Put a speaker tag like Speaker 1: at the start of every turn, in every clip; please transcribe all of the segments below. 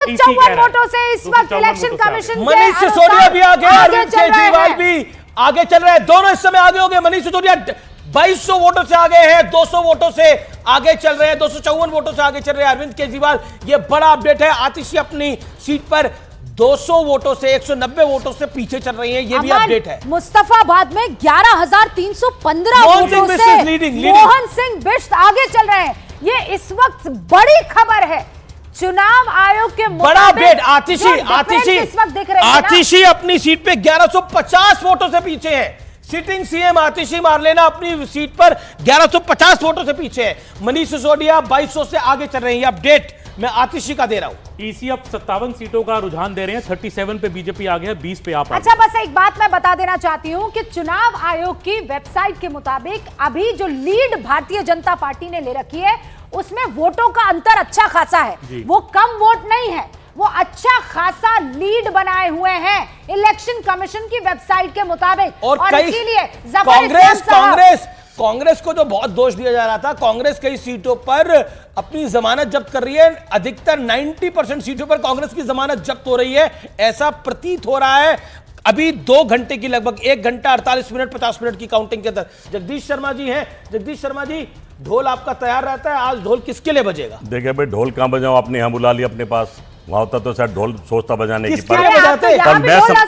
Speaker 1: 54 वोटों से इस वक्त इलेक्शन कमीशन
Speaker 2: मनीष सिसोदिया भी आगे, अरविंद केजरीवाल भी आगे चल रहे हैं। दोनों इस समय आगे हो गए। मनीष सिसोदिया 2200 वोटों से आगे हैं, 200 वोटों से आगे चल रहे हैं, 254 वोटों से आगे चल रहे हैं अरविंद केजरीवाल। ये बड़ा अपडेट है। आतिशी अपनी सीट पर 200 वोटों से 190 वोटों से पीछे चल रही है। ये भी अपडेट है।
Speaker 1: मुस्तफाबाद में 11,315 वोटों से मोहन सिंह बिष्ट आगे चल रहे हैं। ये इस वक्त बड़ी खबर है। चुनाव आयोग के
Speaker 2: बड़ा अपडेट। आतिशी
Speaker 1: इस वक्त दिख रहे हैं
Speaker 2: आतिशी अपनी सीट पे 1150 वोटों से पीछे है। सिटिंग सीएम आतिशी मारलेना अपनी सीट पर 1150 वोटों से पीछे है। मनीष सिसोदिया 2200 से आगे चल रहे हैं। ये अपडेट मैं आतिशी का दे रहा हूं।
Speaker 3: ईसी अब 57 सीटों का रुझान दे रहे हैं। 37 पे बीजेपी आगे है, 20 पे आप।
Speaker 1: अच्छा, बस एक बात मैं बता देना चाहती हूं कि चुनाव आयोग की वेबसाइट के मुताबिक अभी जो लीड भारतीय जनता पार्टी ने ले रखी है उसमें वोटों का अंतर अच्छा खासा है। वो कम वोट नहीं है, वो अच्छा खासा लीड बनाए हुए हैं इलेक्शन कमीशन की वेबसाइट के मुताबिक। और इसीलिए
Speaker 2: कांग्रेस को जो बहुत दोष दिया जा रहा था, कांग्रेस कई सीटों पर अपनी जमानत जब्त कर रही है। अधिकतर 90% सीटों पर कांग्रेस की जमानत जब्त हो रही है, ऐसा प्रतीत हो रहा है। अभी 2 घंटे की लगभग 1 घंटा 48 मिनट 50 मिनट की काउंटिंग के अंदर जगदीश शर्मा जी हैं। जगदीश शर्मा जी, ढोल आपका तैयार रहता है, आज ढोल किसके लिए बजेगा?
Speaker 4: देखिए भाई, ढोल कहां बजाऊं? आपने यहां बुला लिया अपने पास, वहां होता तो शायद ढोल सोचता बजाने की। पर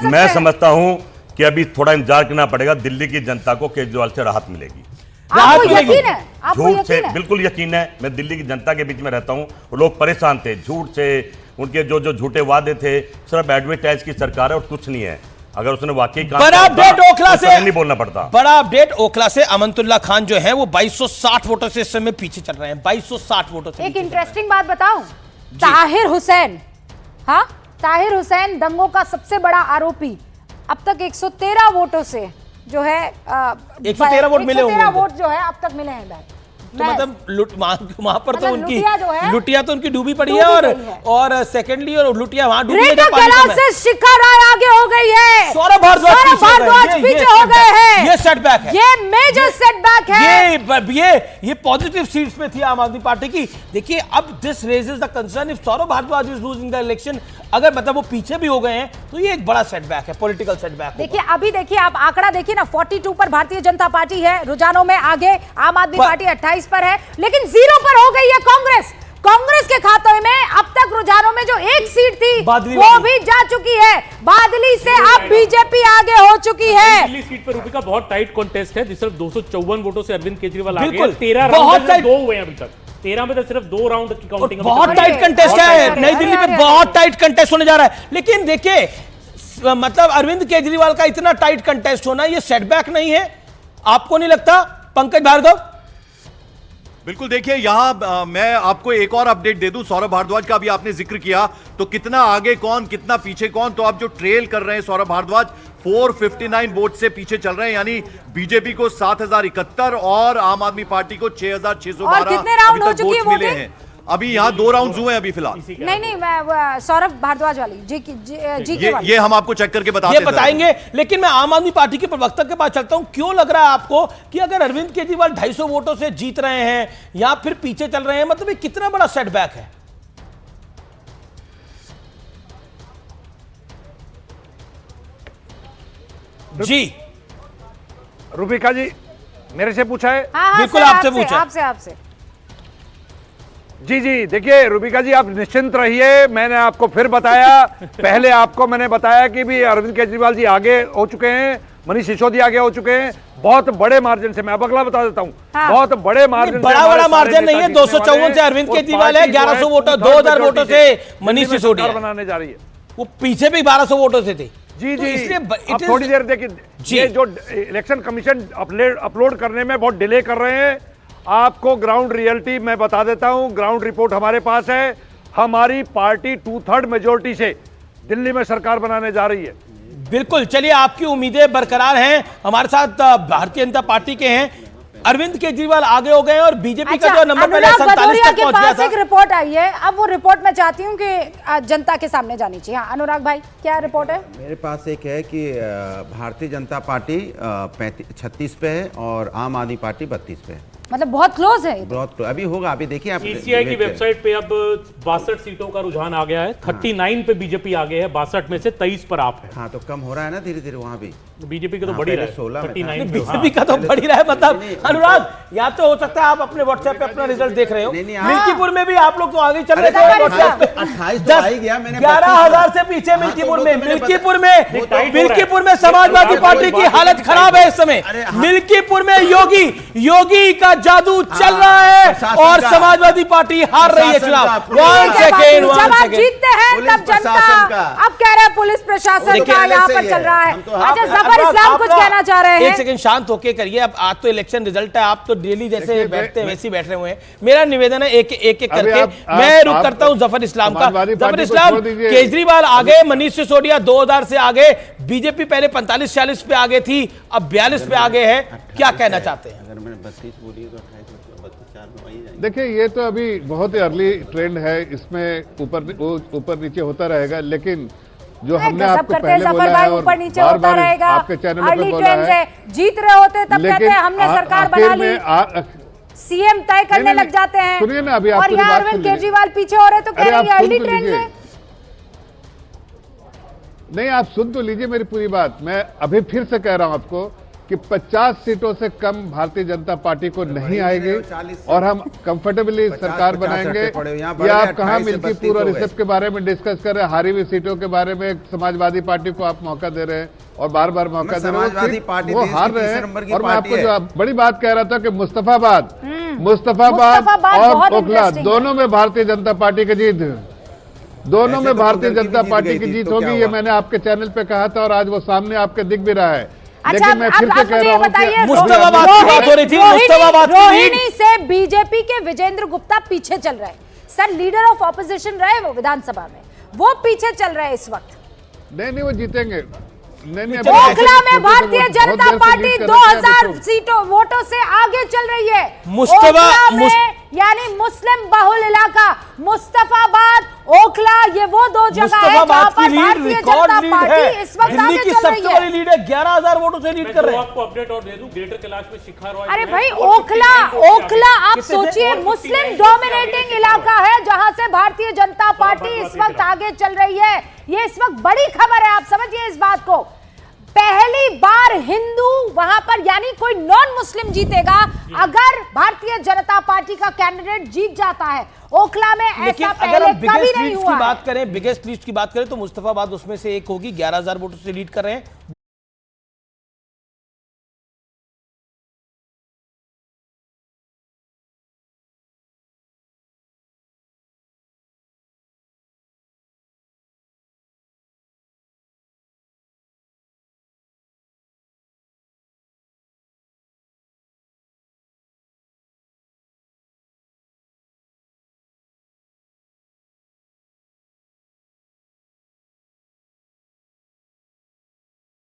Speaker 4: मैं समझता हूं कि अभी थोड़ा इंतजार करना पड़ेगा। दिल्ली की जनता को केजरीवाल से राहत मिलेगी।
Speaker 1: आपको यकीन है?
Speaker 4: झूठ से बिल्कुल यकीन है। मैं दिल्ली की जनता के बीच में रहता हूं। लोग परेशान थे झूठ से, उनके जो झूठे वादे थे। सिर्फ एडवर्टाइज की सरकार है और कुछ नहीं है। अगर उसने वाकई
Speaker 2: बड़ा अपडेट ओखला से
Speaker 4: नहीं बोलना पड़ता।
Speaker 2: बड़ा अपडेट ओखला से अमनतुल्ला खान जो है वो 2260 वोटों से इस समय पीछे चल रहे हैं। 2260 वोटों से।
Speaker 1: एक इंटरेस्टिंग बात बताऊं, ताहिर हुसैन, हाँ, ताहिर हुसैन दंगों का सबसे बड़ा आरोपी, अब तक 113 वोटों से जो है
Speaker 2: 113 वोट मिले होंगे।
Speaker 1: 113 वोट जो है अब तक मिले हैं।
Speaker 2: तो मतलब वहां पर तो उनकी लुटिया तो उनकी डूबी पड़ी है। और सेकेंडली और लुटिया वहां डूबी है।
Speaker 1: से शिखा राय आगे हो गई है।
Speaker 2: सौरभ भारद्वाज
Speaker 1: पीछे हो गए हैं।
Speaker 2: ये सेटबैक है,
Speaker 1: ये मेजर सेटबैक है।
Speaker 2: ये पॉजिटिव सीट्स पे थी आम आदमी पार्टी की। देखिए, अब this raises the concern if Saurabh Bharadwaj is losing the election. अगर मतलब वो पीछे भी हो गए हैं तो ये एक बड़ा सेटबैक है, पॉलिटिकल सेटबैक।
Speaker 1: देखिए, अभी देखिए आप आंकड़ा देखिए ना, 42 पर भारतीय जनता पार्टी है, रुझानों में आगे आम आदमी पार्टी 28 पर है, लेकिन 0 पर हो गई है कांग्रेस। कांग्रेस के खाते में अब तक रुझानों में जो एक सीट थी वो भी जा चुकी है। बादली से अब बीजेपी आगे हो चुकी है।
Speaker 3: दिल्ली सीट पर रूपी का बहुत टाइट कॉन्टेस्ट है, जिसमें 254 वोटों से अरविंद केजरीवाल आगे हैं। 13
Speaker 2: राउंड में
Speaker 3: 2 हुए अभी तक। 13 में तो सिर्फ 2 राउंड की काउंटिंग।
Speaker 2: बहुत टाइट कंटेस्ट है नई दिल्ली में, बहुत टाइट कंटेस्ट होने जा रहा है। लेकिन देखिए, मतलब अरविंद केजरीवाल का इतना टाइट कंटेस्ट होना ये सेटबैक नहीं है, आपको नहीं लगता पंकज भार्गव?
Speaker 5: बिल्कुल। देखिए, यहां मैं आपको एक और अपडेट दे दूं। सौरभ भारद्वाज का भी आपने जिक्र किया, तो कितना आगे कौन, कितना पीछे कौन। तो आप जो ट्रेल कर रहे हैं सौरभ भारद्वाज 459 वोट से पीछे चल रहे हैं, यानी बीजेपी को 7071 और आम आदमी पार्टी को 6612
Speaker 1: कितने राउंड हो चुकी है
Speaker 5: मिले हैं। अभी यहाँ 2 राउंड हुए हैं अभी फिलहाल।
Speaker 1: नहीं, मैं सौरभ भारद्वाज वाली
Speaker 5: ये हम आपको चेक करके
Speaker 2: बताएंगे। लेकिन मैं आम आदमी पार्टी के प्रवक्ता के पास चलता हूं। क्यों लग रहा है आपको कि अगर अरविंद केजरीवाल 250 वोटों से जीत रहे हैं या फिर पीछे चल रहे हैं, मतलब ये कितना बड़ा सेटबैक है? जी
Speaker 6: रूबिका जी, मेरे से पूछा है?
Speaker 2: बिल्कुल आपसे पूछा।
Speaker 1: आपसे
Speaker 6: जी, देखिए रूबिका जी, आप निश्चिंत रहिए। मैंने आपको फिर बताया, पहले आपको मैंने बताया कि भी अरविंद केजरीवाल जी आगे हो चुके हैं, मनीष सिसोदिया आगे हो चुके हैं, बहुत बड़े मार्जिन से। मैं अब अगला बता देता हूँ। बहुत बड़े मार्जिन,
Speaker 2: बड़ा मार्जिन नहीं है। 254 से अरविंद केजरीवाल है, 1100 वोटों 2000 वोटों से मनीष सिसोदिया
Speaker 6: बनाने जा रही है।
Speaker 2: वो पीछे भी 1200 वोटों से थे।
Speaker 6: जी, अब थोड़ी देर देखिए, ये जो इलेक्शन कमीशन अपलोड करने में बहुत डिले कर रहे हैं। आपको ग्राउंड रियलिटी मैं बता देता हूं, ग्राउंड रिपोर्ट हमारे पास है। हमारी पार्टी 2/3 मेजोरिटी से दिल्ली में सरकार बनाने जा रही है।
Speaker 2: बिल्कुल, चलिए, आपकी उम्मीदें बरकरार हैं। हमारे साथ भारतीय जनता पार्टी के हैं अरविंद केजरीवाल आगे हो गए और बीजेपी का जो नंबर पहले 47 तक पहुंच गया था।
Speaker 1: एक रिपोर्ट आई है, अब वो रिपोर्ट मैं चाहती हूं कि जनता के सामने जानी चाहिए। हाँ, अनुराग भाई, क्या रिपोर्ट है?
Speaker 7: मेरे पास एक है कि भारतीय जनता पार्टी 36 पे है और आम आदमी पार्टी 32 पे है।
Speaker 1: मतलब बहुत क्लोज है।
Speaker 7: बहुत अभी होगा, अभी देखिए आप
Speaker 3: ईसीआई की वेबसाइट पे अब 62 सीटों का रुझान आ गया है। 39 पे बीजेपी आ गए है, 62 में से 23 पर आप है।
Speaker 7: हाँ तो कम हो रहा है ना धीरे धीरे वहाँ भी।
Speaker 3: बीजेपी का तो
Speaker 7: हाँ,
Speaker 3: बढ़ी रहा
Speaker 7: पहले
Speaker 3: है
Speaker 7: 16 में था।
Speaker 3: 39 पे।
Speaker 2: बीजेपी का तो बढ़ ही रहा है। मतलब अनुराग, या तो हो सकता है आप अपने व्हाट्सएप पे अपना रिजल्ट देख रहे हो,
Speaker 7: नहीं,
Speaker 2: मिल्कीपुर में भी आप लोग तो आगे चल रहे थे।
Speaker 7: अरे 28 तो आ ही गया, मैंने
Speaker 2: 11,000 से पीछे मिल्कीपुर में, मिल्कीपुर में समाजवादी पार्टी की हालत खराब है इस समय। मिल्कीपुर में योगी का जादू चल रहा है और समाजवादी पार्टी हार रही है चुनाव।
Speaker 1: जब आप जीतते हैं तब जनता अब कह रहे हैं पुलिस प्रशासन का यहाँ पर चल रहा है। अच्छा, जफर इस्लाम कुछ कहना चाह रहे हैं?
Speaker 2: एक सेकंड शांत होके करिए। अब आज तो इलेक्शन रिजल्ट है, आप तो डेली जैसे बैठते हैं वैसे ही बैठ रहे हुए हैं। मेरा निवेदन है एक एक करके मैं रुक करता हूं जफर इस्लाम का। जफर इस्लाम, केजरीवाल आ गए, मनीष सिसोदिया 2000 से आगे, बीजेपी पहले 45-46 पे आगे थी, अब 42 पे आगे है, क्या कहना चाहते हैं?
Speaker 7: अगर मैंने 32 बोली तो 28 32 में वही जाएंगे।
Speaker 8: देखिए, ये तो अभी बहुत ही अर्ली ट्रेंड है, इसमें ऊपर नीचे होता रहेगा, लेकिन जो हमने आपको पहले बोला है और
Speaker 1: ऊपर नीचे
Speaker 8: बार
Speaker 1: होता
Speaker 8: बार
Speaker 1: रहेगा,
Speaker 8: आपके चैनल पे बोला है,
Speaker 1: जीत रहे होते तब कहते हैं हमने सरकार बना ली, सीएम तय करने लग जाते हैं।
Speaker 8: सुनिए ना, अभी
Speaker 1: और
Speaker 8: आपकी
Speaker 1: यहाँ
Speaker 8: बात
Speaker 1: अरविंद
Speaker 8: सुनिए।
Speaker 1: केजरीवाल पीछे हो रहे तो कह
Speaker 8: अरे
Speaker 1: रहे
Speaker 8: आप
Speaker 1: हैं
Speaker 8: सुन
Speaker 1: अर्ली
Speaker 8: तो
Speaker 1: ट्रेंड
Speaker 8: लीजिए।
Speaker 1: है।
Speaker 8: नहीं, आप सुन तो लीजिए मेरी पूरी बात। मैं अभी फिर से कह रहा हूं आपको कि 50 सीटों से कम भारतीय जनता पार्टी को नहीं आएगी और हम कंफर्टेबली सरकार बनाएंगे। ये आप कहां मिल्कीपुर और इस सब के बारे में डिस्कस कर रहे हैं? हारी हुई सीटों के बारे में समाजवादी पार्टी को आप मौका दे रहे हैं और बार बार मौका दे रहे हैं, वो हार रहे हैं। और मैं आपको जो बड़ी बात कह रहा था कि मुस्तफाबाद और ओखला दोनों में भारतीय जनता पार्टी की जीत, दोनों में भारतीय जनता पार्टी की जीत होगी। ये मैंने आपके चैनल पे कहा था और आज वो सामने आपके दिख भी रहा है।
Speaker 1: अच्छा,
Speaker 8: लेकिन मैं फिर से कह रहा हूं कि
Speaker 2: मुस्तफाबाद की बात हो रही थी, मुस्तफाबाद की
Speaker 1: रोहिणी से बीजेपी के विजेंद्र गुप्ता पीछे चल रहे हैं। सर, लीडर ऑफ ऑपोजिशन रहे वो विधानसभा में, वो पीछे चल रहे हैं इस वक्त।
Speaker 8: नहीं, वो जीतेंगे। नहीं,
Speaker 1: ओखला में भारतीय जनता पार्टी 2000 सीटों वोटों से आगे चल रही है। ओखला में यानी मुस्लिम बहुल इलाका मुस्तफाबाद, ओखला, ये वो दो जगह है जहां पर भारतीय जनता पार्टी इस वक्त आगे चल रही है।
Speaker 2: सबसे बड़ी लीड है, 11,000 वोटों से लीड कर रहे हैं।
Speaker 3: आपको अपडेट और दे दूं, ग्रेटर कैलाश में शिखा रॉय।
Speaker 1: अरे भाई, ओखला आप सोचिए मुस्लिम डोमिनेटिंग इलाका है जहां से भारतीय जनता पार्टी इस वक्त आगे चल रही है। ये इस वक्त बड़ी खबर है, आप समझिए इस बात को। पहली बार हिंदू वहां पर यानी कोई नॉन मुस्लिम जीतेगा अगर भारतीय जनता पार्टी का कैंडिडेट जीत जाता है। ओखला में ऐसा पहले कभी नहीं हुआ।
Speaker 2: बिगेस्ट लीड की बात करें तो मुस्तफाबाद उसमें से एक होगी, 11,000 वोटों से लीड कर रहे हैं।